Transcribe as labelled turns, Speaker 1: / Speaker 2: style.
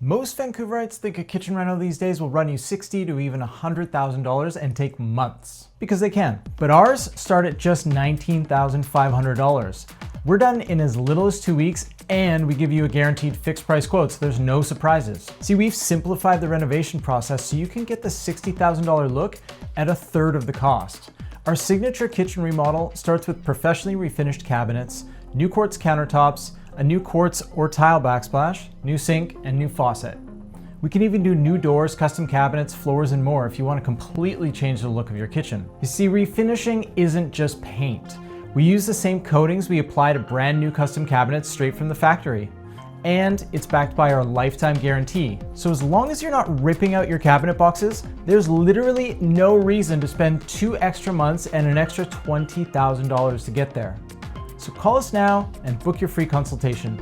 Speaker 1: Most Vancouverites think a kitchen reno these days will run you $60,000 to even $100,000 and take months, because they can. But ours start at just $19,500. We're done in as little as 2 weeks, and we give you a guaranteed fixed price quote, so there's no surprises. See, we've simplified the renovation process so you can get the $60,000 look at a third of the cost. Our signature kitchen remodel starts with professionally refinished cabinets, new quartz countertops, a new quartz or tile backsplash, new sink, and new faucet. We can even do new doors, custom cabinets, floors, and more if you want to completely change the look of your kitchen. You see, refinishing isn't just paint. We use the same coatings we apply to brand new custom cabinets straight from the factory. And it's backed by our lifetime guarantee. So as long as you're not ripping out your cabinet boxes, there's literally no reason to spend 2 extra months and an extra $20,000 to get there. So call us now and book your free consultation.